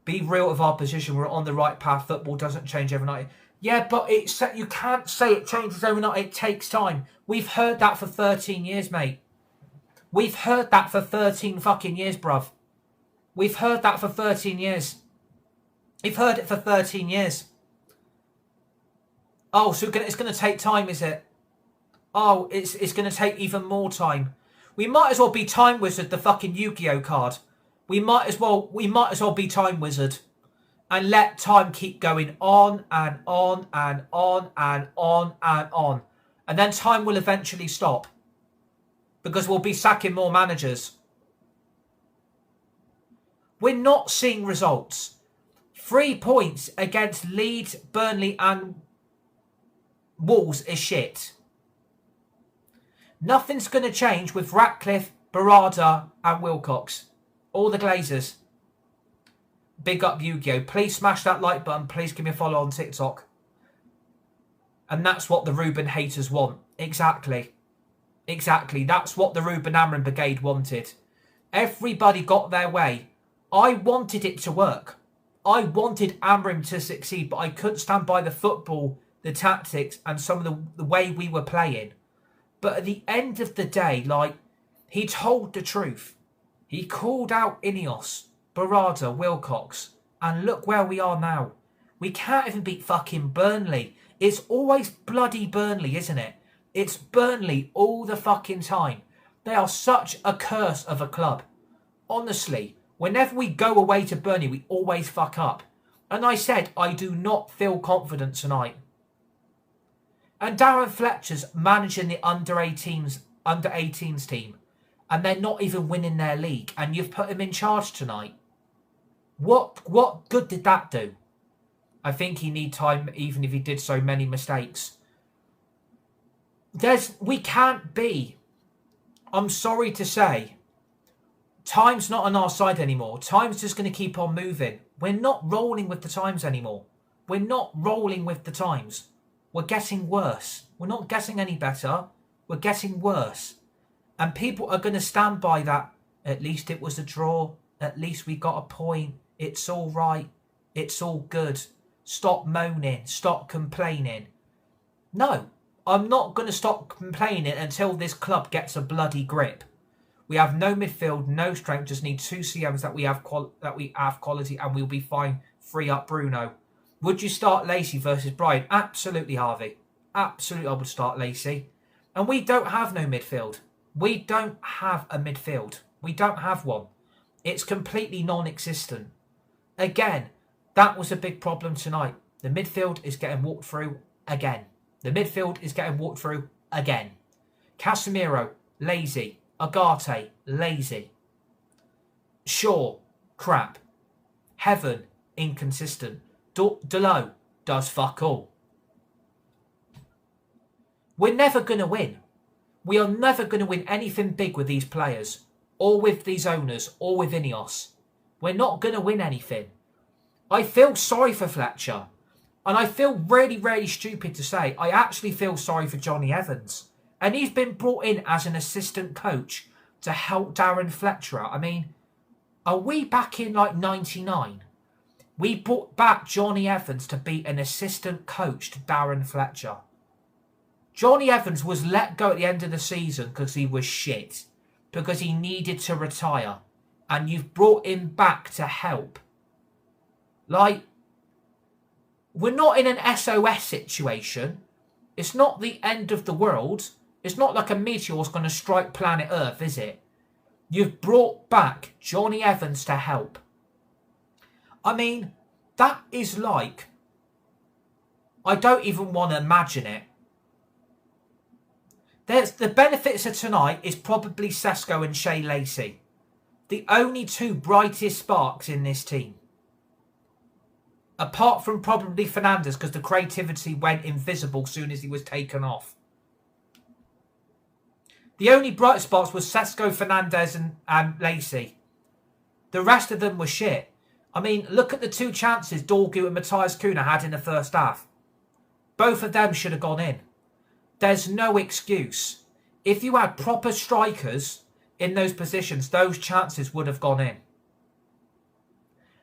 Be real with our position. We're on the right path. Football doesn't change overnight. Yeah, but you can't say it changes overnight. It takes time. We've heard that for 13 years, mate. We've heard that for 13 fucking years, bruv. We've heard that for 13 years. We've heard it for 13 years. Oh, so it's going to take time, is it? Oh, it's going to take even more time. We might as well be Time Wizard, the fucking Yu-Gi-Oh card. We might as well be Time Wizard. And let time keep going on and on and on and on and on. And then time will eventually stop. Because we'll be sacking more managers. We're not seeing results. 3 points against Leeds, Burnley and Wolves is shit. Nothing's going to change with Ratcliffe, Barada and Wilcox. All the Glazers. Big up Yu-Gi-Oh! Please smash that like button. Please give me a follow on TikTok. And that's what the Ruben haters want. Exactly. Exactly. That's what the Ruben Amorim Brigade wanted. Everybody got their way. I wanted it to work. I wanted Amorim to succeed, but I couldn't stand by the football, the tactics, and some of the way we were playing. But at the end of the day, he told the truth. He called out Ineos, Barada, Wilcox, and look where we are now. We can't even beat fucking Burnley. It's always bloody Burnley, isn't it? It's Burnley all the fucking time. They are such a curse of a club. Honestly, whenever we go away to Burnley, we always fuck up. And I said, I do not feel confident tonight. And Darren Fletcher's managing the under-18s team. And they're not even winning their league. And you've put him in charge tonight. What good did that do? I think he need time, even if he did so many mistakes. We can't be. I'm sorry to say. Time's not on our side anymore. Time's just going to keep on moving. We're not rolling with the times anymore. We're not rolling with the times. We're getting worse. We're not getting any better. We're getting worse. And people are going to stand by that. At least it was a draw. At least we got a point. It's all right. It's all good. Stop moaning. Stop complaining. No, I'm not going to stop complaining until this club gets a bloody grip. We have no midfield, no strength. Just need 2 CMs that we have quality, and we'll be fine. Free up Bruno. Would you start Lacey versus Brian? Absolutely, Harvey. Absolutely, I would start Lacey. And we don't have no midfield. We don't have a midfield. We don't have one. It's completely non-existent. Again, that was a big problem tonight. The midfield is getting walked through again. The midfield is getting walked through again. Casemiro, lazy. Agate, lazy. Shaw, crap. Heaven, inconsistent. Delo does fuck all. We're never going to win. We are never going to win anything big with these players, or with these owners, or with Ineos. We're not going to win anything. I feel sorry for Fletcher. And I feel really, really stupid to say, I actually feel sorry for Johnny Evans. And he's been brought in as an assistant coach to help Darren Fletcher out. I mean, are we back in like 99? We brought back Johnny Evans to be an assistant coach to Darren Fletcher. Johnny Evans was let go at the end of the season because he was shit. Because he needed to retire. And you've brought him back to help. Like, we're not in an SOS situation. It's not the end of the world. It's not like a meteor's going to strike planet Earth, is it? You've brought back Johnny Evans to help. I mean, that is like... I don't even want to imagine it. The benefits of tonight is probably Sesko and Shea Lacey. The only two brightest sparks in this team. Apart from probably Fernandes, because the creativity went invisible as soon as he was taken off. The only bright spots were Sesko, Fernandes and Lacey. The rest of them were shit. I mean, look at the two chances Dorgu and Matthias Cunha had in the first half. Both of them should have gone in. There's no excuse. If you had proper strikers in those positions, those chances would have gone in.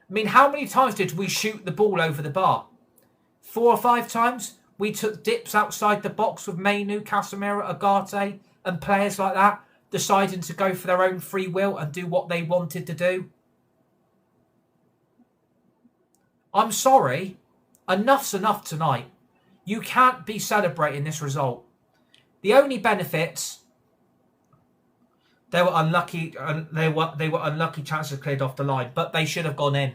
I mean, how many times did we shoot the ball over the bar? 4 or 5 times? We took dips outside the box with Mainu, Casemiro, Agate and players like that, deciding to go for their own free will and do what they wanted to do. I'm sorry. Enough's enough tonight. You can't be celebrating this result. The only benefits, they were unlucky. They were unlucky chances cleared off the line, but they should have gone in.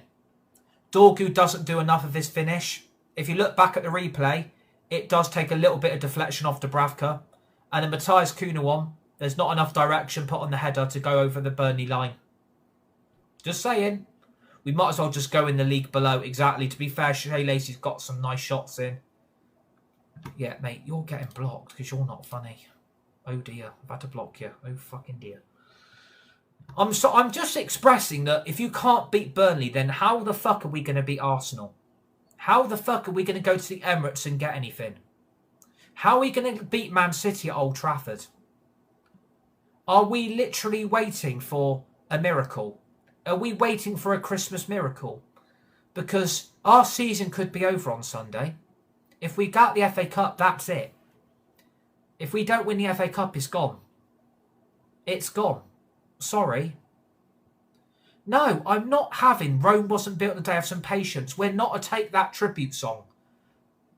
Dorgu doesn't do enough of his finish. If you look back at the replay, it does take a little bit of deflection off Dubravka, and the Matthias Cunha one, there's not enough direction put on the header to go over the Burnley line. Just saying. We might as well just go in the league below. Exactly. To be fair, Shea Lacey's got some nice shots in. Yeah, mate, you're getting blocked because you're not funny. Oh dear, I've had to block you. Oh fucking dear. I'm just expressing that if you can't beat Burnley, then how the fuck are we going to beat Arsenal? How the fuck are we going to go to the Emirates and get anything? How are we going to beat Man City at Old Trafford? Are we literally waiting for a miracle? Are we waiting for a Christmas miracle? Because our season could be over on Sunday. If we get the FA Cup, that's it. If we don't win the FA Cup, it's gone. It's gone. Sorry. No, I'm not having Rome wasn't built in a day. Have some patience. We're not a Take That tribute song.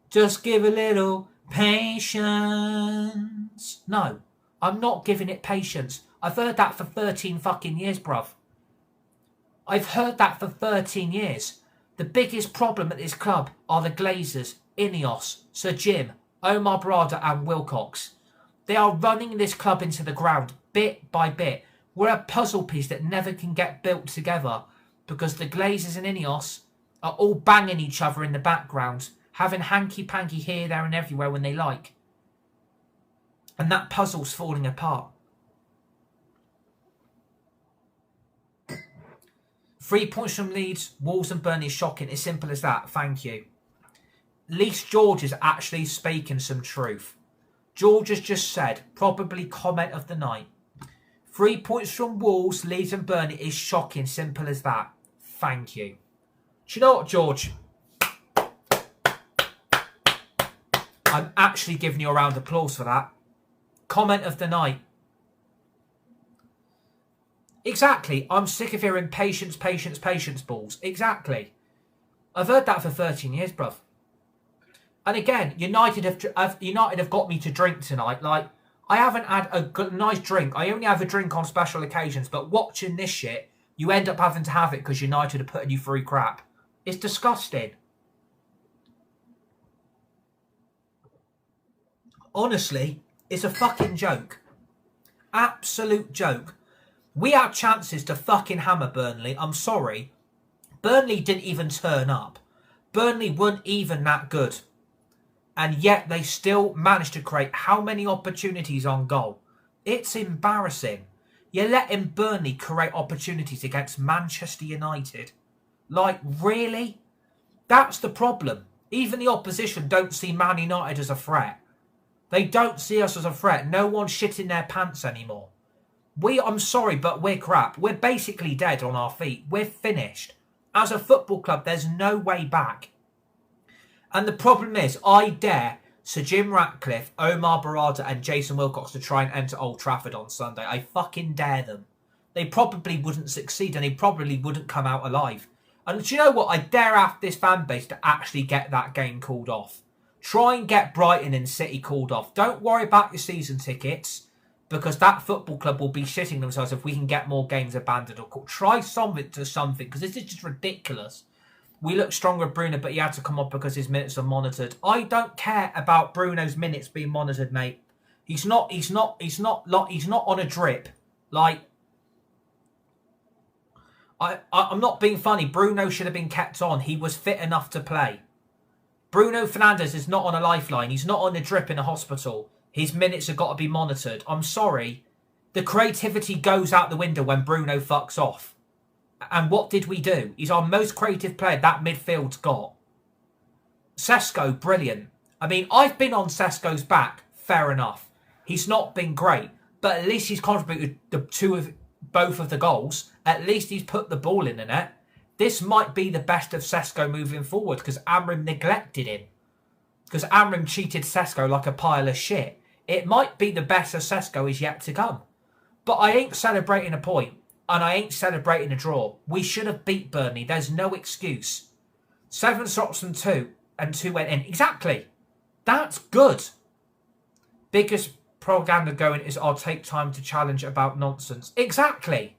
Just give a little patience. No, I'm not giving it patience. I've heard that for 13 fucking years, bruv. I've heard that for 13 years. The biggest problem at this club are the Glazers, Ineos, Sir Jim, Omar Barada and Wilcox. They are running this club into the ground bit by bit. We're a puzzle piece that never can get built together because the Glazers and Ineos are all banging each other in the background, having hanky-panky here, there and everywhere when they like. And that puzzle's falling apart. 3 points from Leeds, Wolves and Burnley is shocking. As simple as that. Thank you. At least George is actually speaking some truth. George has just said, probably comment of the night. 3 points from Wolves, Leeds and Burnley is shocking. Simple as that. Thank you. Do you know what, George? I'm actually giving you a round of applause for that. Comment of the night. Exactly. I'm sick of hearing patience, patience, patience balls. Exactly. I've heard that for 13 years, bruv. And again, United have got me to drink tonight. Like, I haven't had a good, nice drink. I only have a drink on special occasions. But watching this shit, you end up having to have it because United are putting you through crap. It's disgusting. Honestly, it's a fucking joke. Absolute joke. We had chances to fucking hammer Burnley. I'm sorry. Burnley didn't even turn up. Burnley weren't even that good. And yet they still managed to create how many opportunities on goal? It's embarrassing. You're letting Burnley create opportunities against Manchester United. Like, really? That's the problem. Even the opposition don't see Man United as a threat. They don't see us as a threat. No one's shitting their pants anymore. I'm sorry, but we're crap. We're basically dead on our feet. We're finished. As a football club, there's no way back. And the problem is, I dare Sir Jim Ratcliffe, Omar Barada and Jason Wilcox to try and enter Old Trafford on Sunday. I fucking dare them. They probably wouldn't succeed and they probably wouldn't come out alive. And do you know what? I dare ask this fan base to actually get that game called off. Try and get Brighton and City called off. Don't worry about your season tickets, because that football club will be shitting themselves if we can get more games abandoned or called. Try something, because this is just ridiculous. We look stronger at Bruno, but he had to come off because his minutes are monitored. I don't care about Bruno's minutes being monitored, mate. He's not on a drip. Like, I'm not being funny. Bruno should have been kept on. He was fit enough to play. Bruno Fernandes is not on a lifeline. He's not on a drip in a hospital. His minutes have got to be monitored. I'm sorry. The creativity goes out the window when Bruno fucks off. And what did we do? He's our most creative player that midfield's got. Sesko, brilliant. I mean, I've been on Sesko's back. Fair enough. He's not been great. But at least he's contributed both of the goals. At least he's put the ball in the net. This might be the best of Sesko moving forward because Amram neglected him. Because Amram cheated Sesko like a pile of shit. It might be the best of Sesko is yet to come. But I ain't celebrating a point. And I ain't celebrating a draw. We should have beat Burnley. There's no excuse. 7 shots from 2 and 2 went in. Exactly. That's good. Biggest propaganda going is I'll take time to challenge about nonsense. Exactly.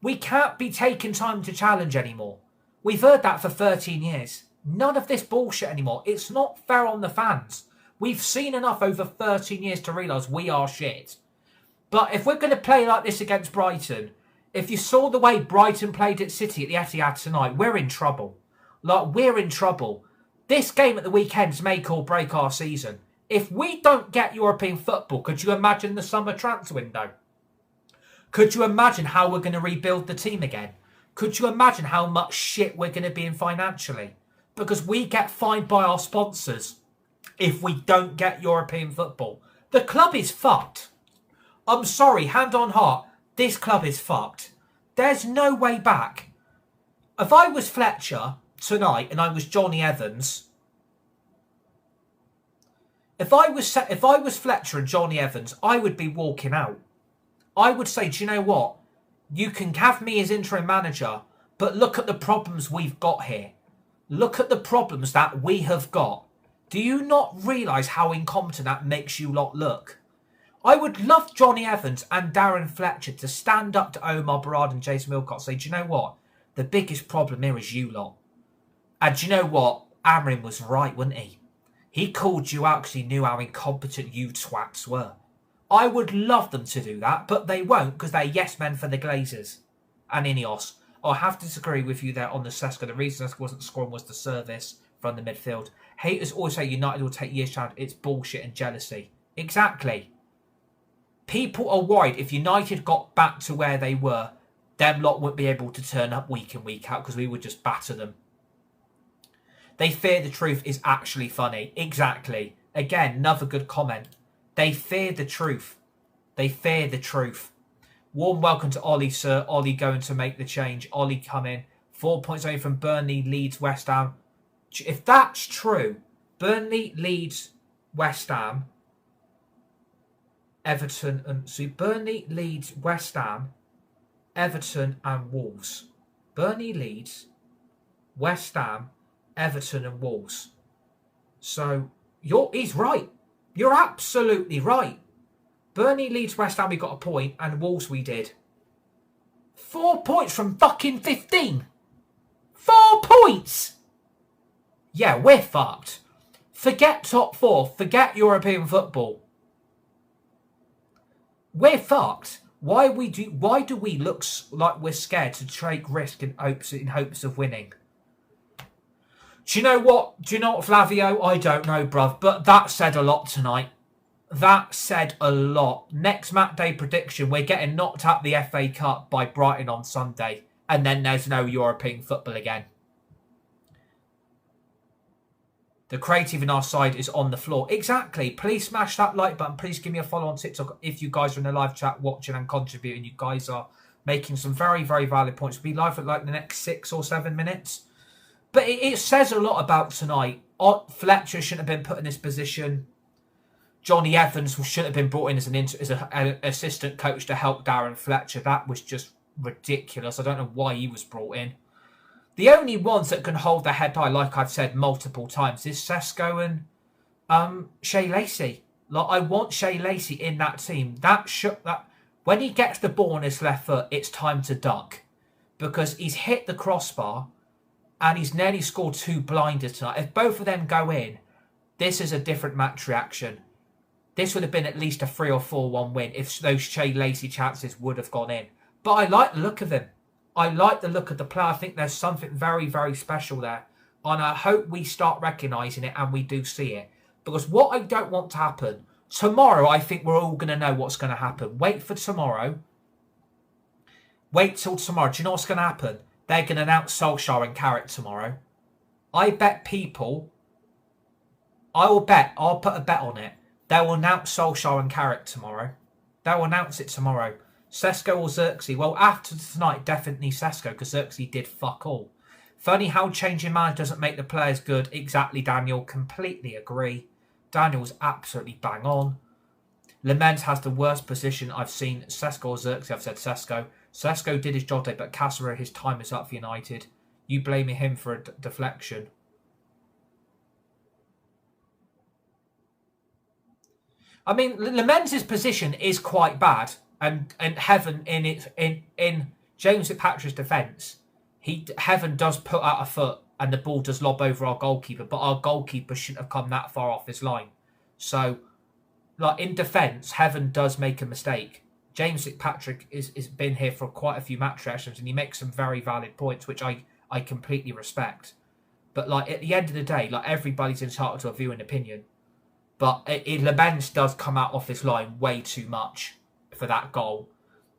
We can't be taking time to challenge anymore. We've heard that for 13 years. None of this bullshit anymore. It's not fair on the fans. We've seen enough over 13 years to realise we are shit. But if we're going to play like this against Brighton, if you saw the way Brighton played at City at the Etihad tonight, we're in trouble. Like, we're in trouble. This game at the weekend is make or break our season. If we don't get European football, could you imagine the summer transfer window? Could you imagine how we're going to rebuild the team again? Could you imagine how much shit we're going to be in financially? Because we get fined by our sponsors if we don't get European football. The club is fucked. I'm sorry, hand on heart, this club is fucked. There's no way back. If I was Fletcher tonight and I was Johnny Evans, if I was Fletcher and Johnny Evans, I would be walking out. I would say, do you know what? You can have me as interim manager, but look at the problems we've got here. Look at the problems that we have got. Do you not realise how incompetent that makes you lot look? I would love Johnny Evans and Darren Fletcher to stand up to Omar Barad and Jason Wilcox and say, do you know what? The biggest problem here is you lot. And do you know what? Amrin was right, wasn't he? He called you out because he knew how incompetent you twats were. I would love them to do that, but they won't because they're yes men for the Glazers and Ineos. I have to disagree with you there on the Sesko. The reason Sesko wasn't scoring was the service from the midfield. Haters always say United will take years to. It's bullshit and jealousy. Exactly. People are worried if United got back to where they were, them lot wouldn't be able to turn up week in, week out because we would just batter them. They fear the truth is actually funny. Exactly. Again, another good comment. They fear the truth. They fear the truth. Warm welcome to Ollie, sir. Ollie going to make the change. Ollie come in. 4 points away from Burnley, Leeds, West Ham. If that's true, Burnley, Leeds, West Ham, Everton, and so Burnley, Leeds, West Ham, Everton and Wolves. Burnley, Leeds, West Ham, Everton and Wolves. So he's right. You're absolutely right. Burnley, Leeds, West Ham, we got a point, and Wolves we did. 4 points from fucking 15. 4 points! Yeah, we're fucked. Forget top 4. Forget European football. We're fucked. Why do we look like we're scared to take risk in hopes of winning? Do you know what, Flavio? I don't know, bruv. But that said a lot tonight. That said a lot. Next match day prediction, we're getting knocked out the FA Cup by Brighton on Sunday. And then there's no European football again. The creative in our side is on the floor. Exactly. Please smash that like button. Please give me a follow on TikTok if you guys are in the live chat watching and contributing. You guys are making some very, very valid points. We'll be live for like the next 6 or 7 minutes. But it says a lot about tonight. Fletcher shouldn't have been put in this position. Johnny Evans should have been brought in as an assistant coach to help Darren Fletcher. That was just ridiculous. I don't know why he was brought in. The only ones that can hold their head high, like I've said multiple times, is Sesko and Shea Lacey. Like, I want Shea Lacey in that team. That when he gets the ball on his left foot, it's time to duck. Because he's hit the crossbar and he's nearly scored 2 blinders tonight. If both of them go in, this is a different match reaction. This would have been at least a 3 or 4-1 win if those Shea Lacey chances would have gone in. But I like the look of him. I like the look of the player. I think there's something very, very special there. And I hope we start recognising it and we do see it. Because what I don't want to happen, tomorrow I think we're all going to know what's going to happen. Wait for tomorrow. Wait till tomorrow. Do you know what's going to happen? They're going to announce Solskjaer and Carrick tomorrow. I bet people, I'll put a bet on it. They will announce Solskjaer and Carrick tomorrow. They will announce it tomorrow. Sesko or Xerxes? Well, after tonight, definitely Sesko, because Xerxes did fuck all. Funny how changing managers doesn't make the players good. Exactly, Daniel. Completely agree. Daniel's absolutely bang on. Lamens has the worst position I've seen. Sesko or Xerxes? I've said Sesko. Sesko did his job today, but Casemiro, his time is up for United. You blaming him for a deflection. I mean, Lamens' position is quite bad. And Heaven in James Fitzpatrick's defence, Heaven does put out a foot and the ball does lob over our goalkeeper, but our goalkeeper shouldn't have come that far off his line. So, like, in defence, Heaven does make a mistake. James Fitzpatrick is been here for quite a few match reactions and he makes some very valid points, which I completely respect. But like at the end of the day, like everybody's entitled to a view and opinion. But Lamens does come out off his line way too much for that goal.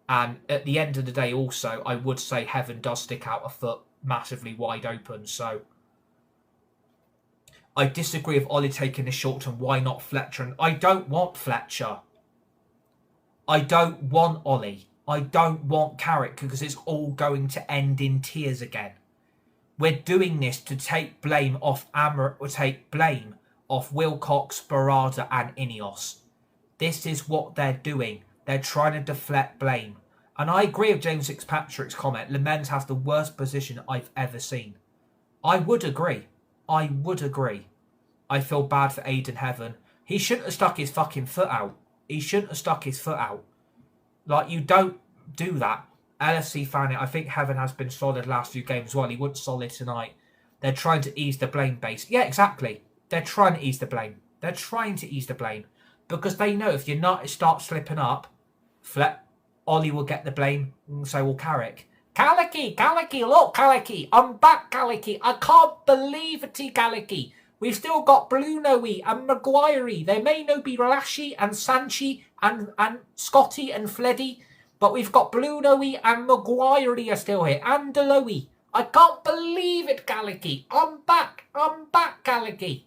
And at the end of the day also, I would say Heaven does stick out a foot massively wide open. So I disagree with Ollie taking the short term. Why not Fletcher? And I don't want Fletcher. I don't want Ollie. I don't want Carrick because it's all going to end in tears again. We're doing this to take blame off Wilcox, Barada and Ineos. This is what they're doing. They're trying to deflect blame. And I agree with James Fitzpatrick's comment. Lamens has the worst position I've ever seen. I would agree. I feel bad for Aiden Heaven. He shouldn't have stuck his fucking foot out. Like, you don't do that. LFC fan, I think Heaven has been solid last few games as well. He wasn't solid tonight. They're trying to ease the blame base. Yeah, exactly. They're trying to ease the blame. Because they know if United start slipping up, Ollie will get the blame, and so will Carrick. Calicky, look, Calicky. I'm back, Calicky. I can't believe it, Calicky. We've still got Bruno-y and Maguire-y. There may no be Lashy and Sanchi and Scotty and Fleddy, but we've got Bruno-y and Maguire-y are still here. And Deloy. I can't believe it, Calicky. I'm back, Calicky.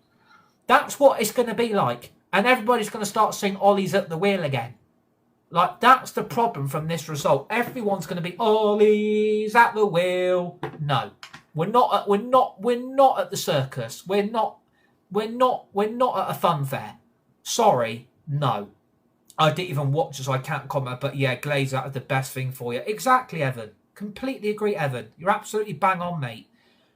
That's what it's going to be like. And everybody's going to start saying Ollie's at the wheel again. Like, that's the problem from this result. Everyone's going to be Ollie's at the wheel. No, we're not at the circus. We're not at a fun fair. Sorry, no. I didn't even watch, so I can't comment. But yeah, Glazer is the best thing for you. Exactly, Evan. Completely agree, Evan. You're absolutely bang on, mate.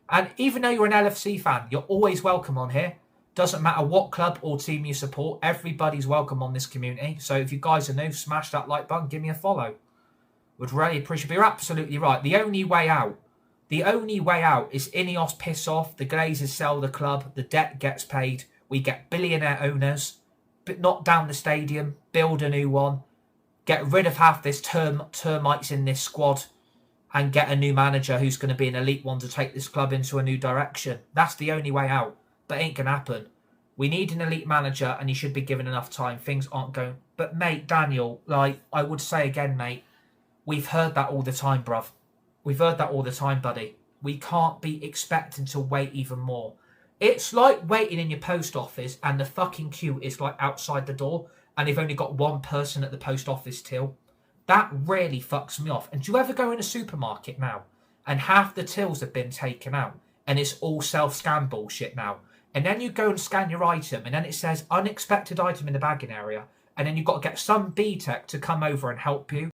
And even though you're an LFC fan, you're always welcome on here. Doesn't matter what club or team you support, everybody's welcome on this community. So if you guys are new, smash that like button, give me a follow. Would really appreciate it. But you're absolutely right. The only way out is Ineos piss off, the Glazers sell the club, the debt gets paid, we get billionaire owners, but knock down the stadium, build a new one, get rid of half this termites in this squad, and get a new manager who's going to be an elite one to take this club into a new direction. That's the only way out. But ain't going to happen. We need an elite manager and he should be given enough time. Things aren't going... But, mate, Daniel, like, I would say again, mate, we've heard that all the time, bruv. We've heard that all the time, buddy. We can't be expecting to wait even more. It's like waiting in your post office and the fucking queue is like outside the door and they've only got one person at the post office till. That really fucks me off. And do you ever go in a supermarket now and half the tills have been taken out and it's all self-scan bullshit now? And then you go and scan your item and then it says unexpected item in the bagging area, and then you've got to get some BTEC to come over and help you.